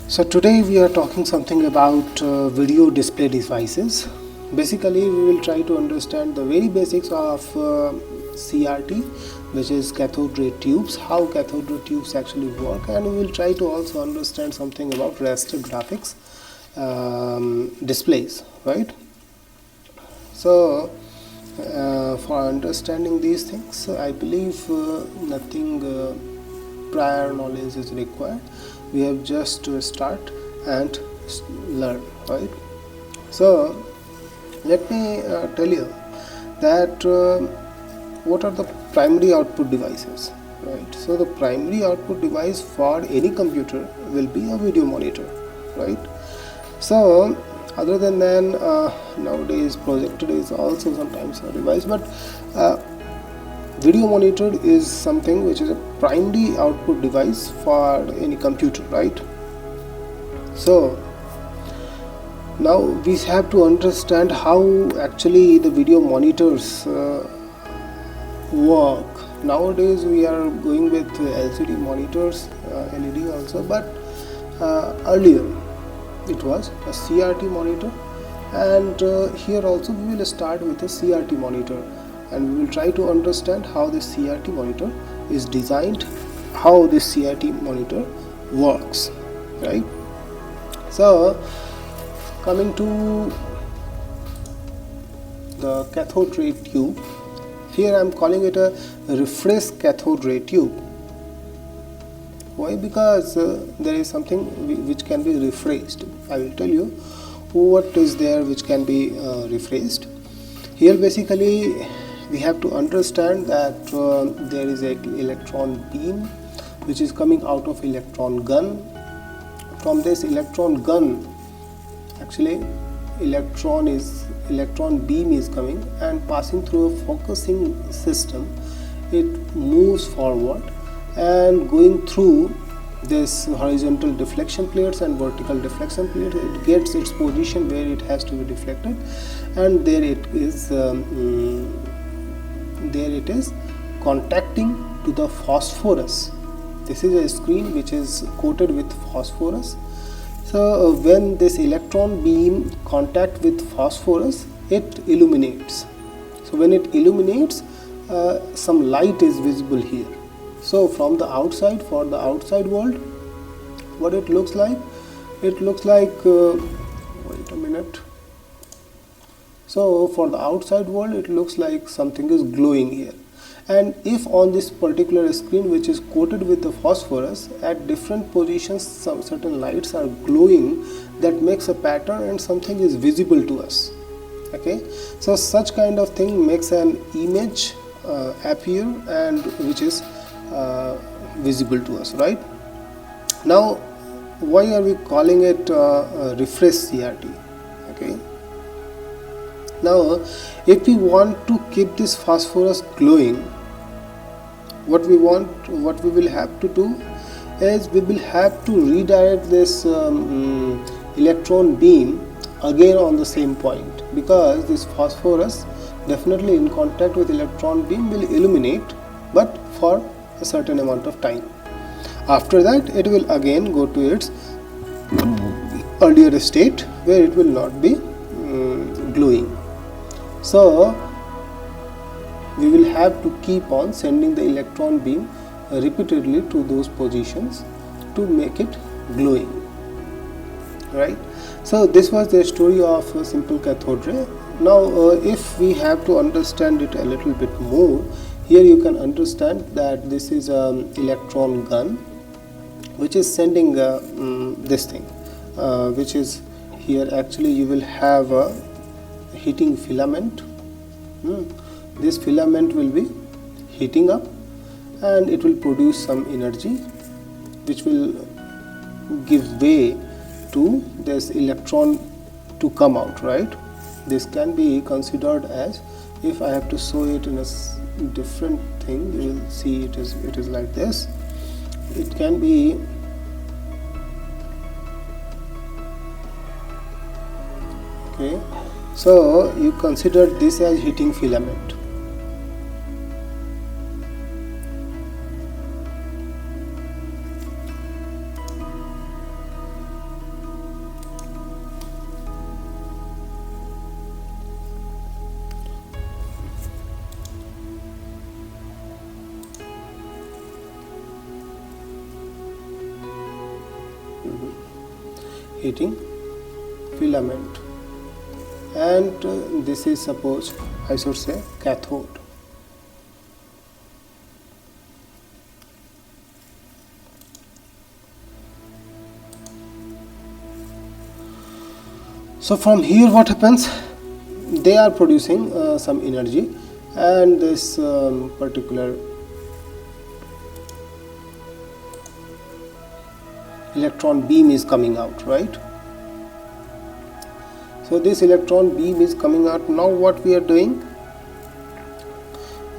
So today we are talking something about video display devices. Basically, we will try to understand the very basics of CRT, which is cathode ray tubes, how cathode ray tubes actually work, and we will try to also understand something about raster graphics displays, right? So for understanding these things, I believe nothing prior knowledge is required. We have just to start and learn, right? So let me tell you that what are the primary output devices, right? So the primary output device for any computer will be a video monitor, right? So other than nowadays projector is also sometimes a device, but video monitor is something which is a primary output device for any computer, right? So now we have to understand how actually the video monitors work. Nowadays we are going with LCD monitors, LED also, but earlier it was a CRT monitor, and here also we will start with a CRT monitor, and we will try to understand how this CRT monitor is designed, how this CRT monitor works, right? So coming to the cathode ray tube, here I am calling it a refresh cathode ray tube. Why? Because there is something which can be refreshed. I will tell you what is there which can be refreshed. Here basically we have to understand that there is an electron beam which is coming out of electron gun. From this electron gun, actually electron beam is coming and passing through a focusing system. It moves forward and going through this horizontal deflection plates and vertical deflection plates. It gets its position where it has to be deflected, and there it is contacting to the phosphorus. This is a screen which is coated with phosphorus. So when this electron beam contact with phosphorus, it illuminates. So when it illuminates, some light is visible here. So from the outside, for the outside world, what it looks like, wait a minute. So for the outside world, it looks like something is glowing here. And if on this particular screen which is coated with the phosphorus, at different positions some certain lights are glowing, that makes a pattern and something is visible to us. Okay, so such kind of thing makes an image appear, and which is visible to us, right? Now why are we calling it refresh CRT? Okay, now if we want to keep this phosphorus glowing, what we will have to do is we will have to redirect this electron beam again on the same point, because this phosphorus definitely in contact with electron beam will illuminate, but for a certain amount of time. After that it will again go to its earlier state where it will not be glowing. So we will have to keep on sending the electron beam repeatedly to those positions to make it glowing, right? So this was the story of a simple cathode ray. Now if we have to understand it a little bit more, here you can understand that this is an electron gun which is sending this thing, which is here. Actually you will have a heating filament. This filament will be heating up and it will produce some energy which will give way to this electron to come out, right? This can be considered as, if I have to show it in a different thing, you will see it is like this. It can be okay. So you consider this as heating filament. heating filament, and this is suppose I should say cathode. So from here what happens, they are producing some energy, and this particular electron beam is coming out, right? So this electron beam is coming out. Now what we are doing,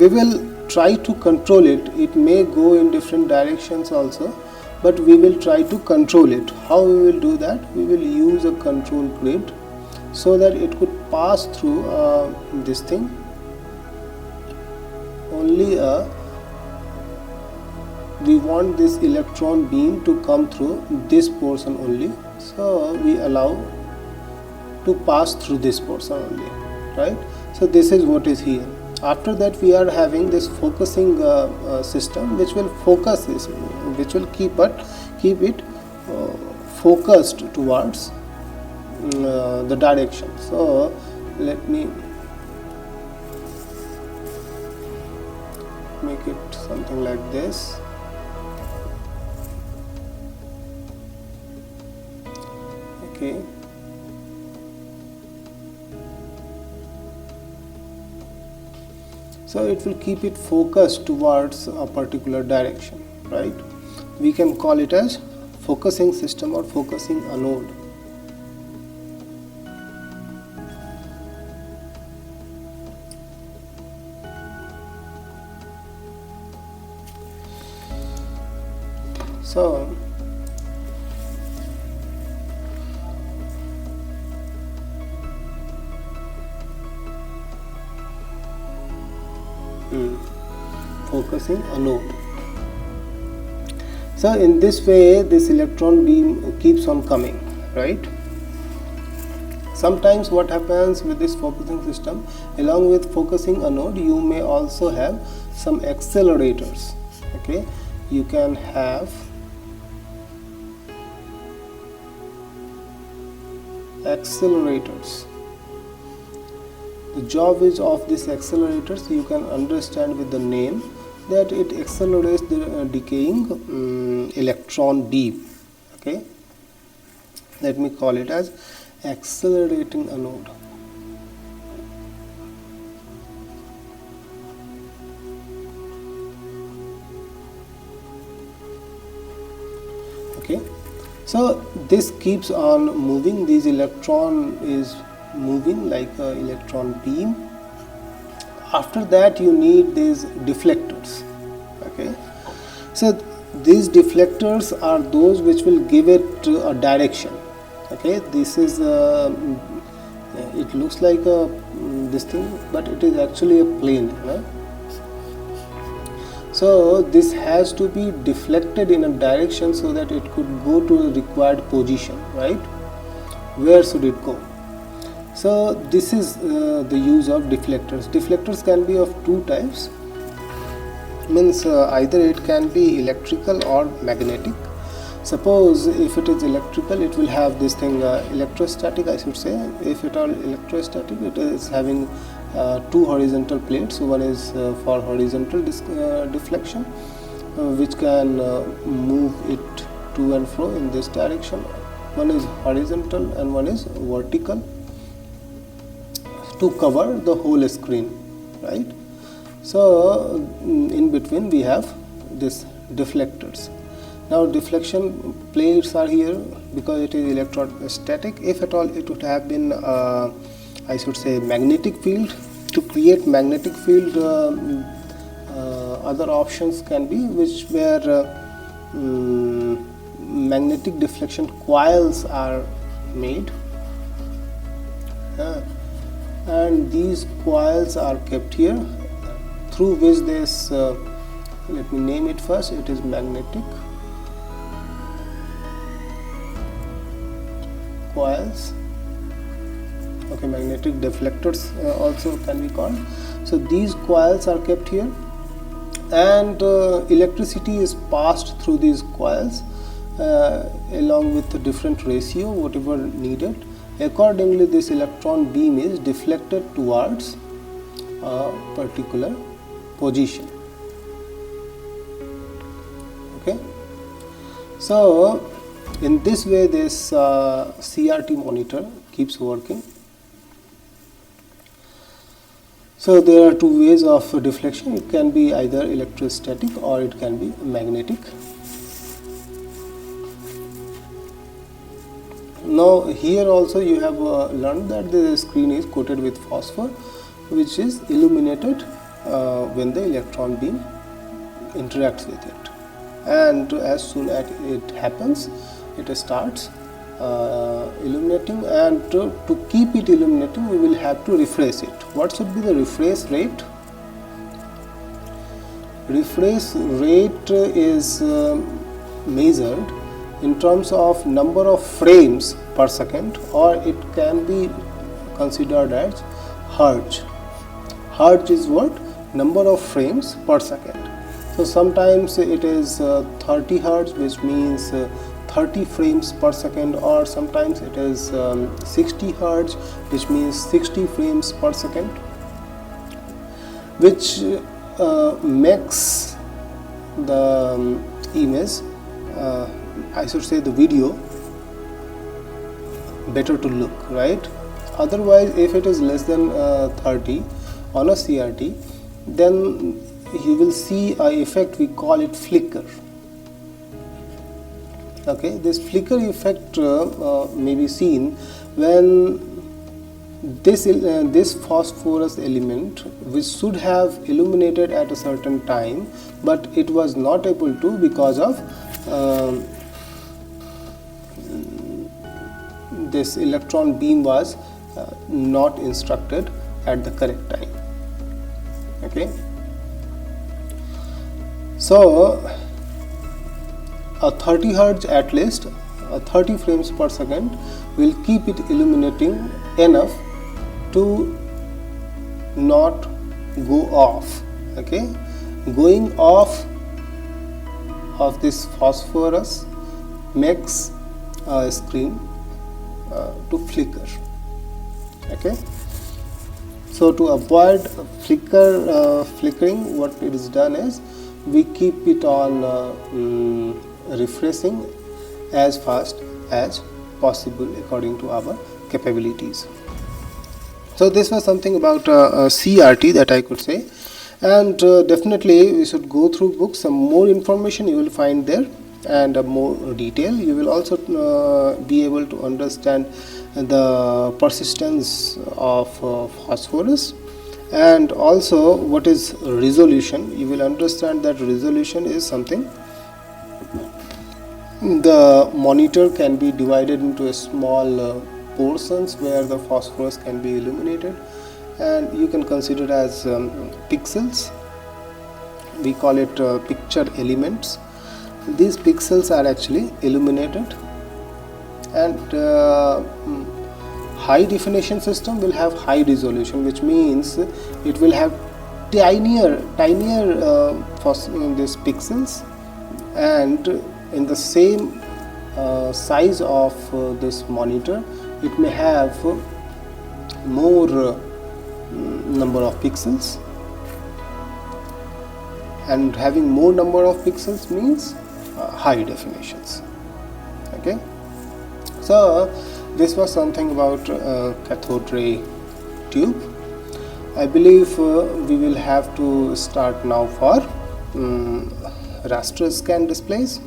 we will try to control it. It may go in different directions also, but we will try to control it. How we will do that? We will use a control grid so that it could pass through this thing. Only we want this electron beam to come through this portion only, so we allow to pass through this portion only, right? So this is what is here. After that we are having this focusing system which will focus this, which will keep it focused towards the direction. So let me make it something like this. Okay. So it will keep it focused towards a particular direction, right? We can call it as focusing system or focusing anode. So focusing anode. So in this way this electron beam keeps on coming, right? Sometimes what happens with this focusing system, along with focusing anode you may also have some accelerators. Okay, you can have accelerators. The job is of these accelerators, you can understand with the name that it accelerates the decaying electron beam. Okay, let me call it as accelerating anode. Okay, so this keeps on moving. This electron is moving like an electron beam. After that you need these deflectors. Okay, so these deflectors are those which will give it a direction. Okay, this is it looks like a this thing, but it is actually a plane, right? So this has to be deflected in a direction so that it could go to the required position, right? Where should it go? So this is the use of deflectors. Deflectors can be of two types, means either it can be electrical or magnetic. Suppose if it is electrical, it will have this thing electrostatic, I should say. If it all electrostatic, it is having two horizontal plates. One is for horizontal deflection, which can move it to and fro in this direction. One is horizontal and one is vertical, to cover the whole screen, right? So in between we have this deflectors. Now deflection plates are here because it is electrostatic. If at all it would have been I should say magnetic field. To create magnetic field, other options can be which where magnetic deflection coils are made, and these coils are kept here, through which this let me name it first. It is magnetic coils. Okay, magnetic deflectors also can be called. So these coils are kept here, and electricity is passed through these coils, along with the different ratio whatever needed. Accordingly, this electron beam is deflected towards a particular position. Okay, so in this way this CRT monitor keeps working. So there are two ways of deflection. It can be either electrostatic or it can be magnetic. Now here also you have learned that the screen is coated with phosphor, which is illuminated when the electron beam interacts with it, and as soon as it happens it starts illuminating, and to keep it illuminating we will have to refresh it. What should be the refresh rate? Refresh rate is measured in terms of number of frames per second, or it can be considered as hertz. Hertz is what? Number of frames per second. So sometimes it is 30 hertz, which means 30 frames per second, or sometimes it is 60 hertz, which means 60 frames per second, which makes the image, I should say the video, better to look, right? Otherwise, if it is less than 30 on a CRT, then you will see a effect, we call it flicker. Okay, this flicker effect may be seen when this phosphorus element, which should have illuminated at a certain time, but it was not able to because of this electron beam was not instructed at the correct time. Okay, so a 30 hertz at least, 30 frames per second will keep it illuminating enough to not go off. Okay, going off of this phosphorus makes a screen to flicker. Okay, so to avoid flickering, what it is done is we keep it on refreshing as fast as possible according to our capabilities. So this was something about CRT that I could say, and definitely we should go through books. Some more information you will find there, and more detail. You will also be able to understand the persistence of phosphorus, and also what is resolution. You will understand that resolution is something, the monitor can be divided into a small portions where the phosphorus can be illuminated, and you can consider as pixels. We call it picture elements. These pixels are actually illuminated, and high definition system will have high resolution, which means it will have tinier these pixels, and in the same size of this monitor it may have more number of pixels, and having more number of pixels means high definitions. Okay, so this was something about cathode ray tube. I believe we will have to start now for raster scan displays.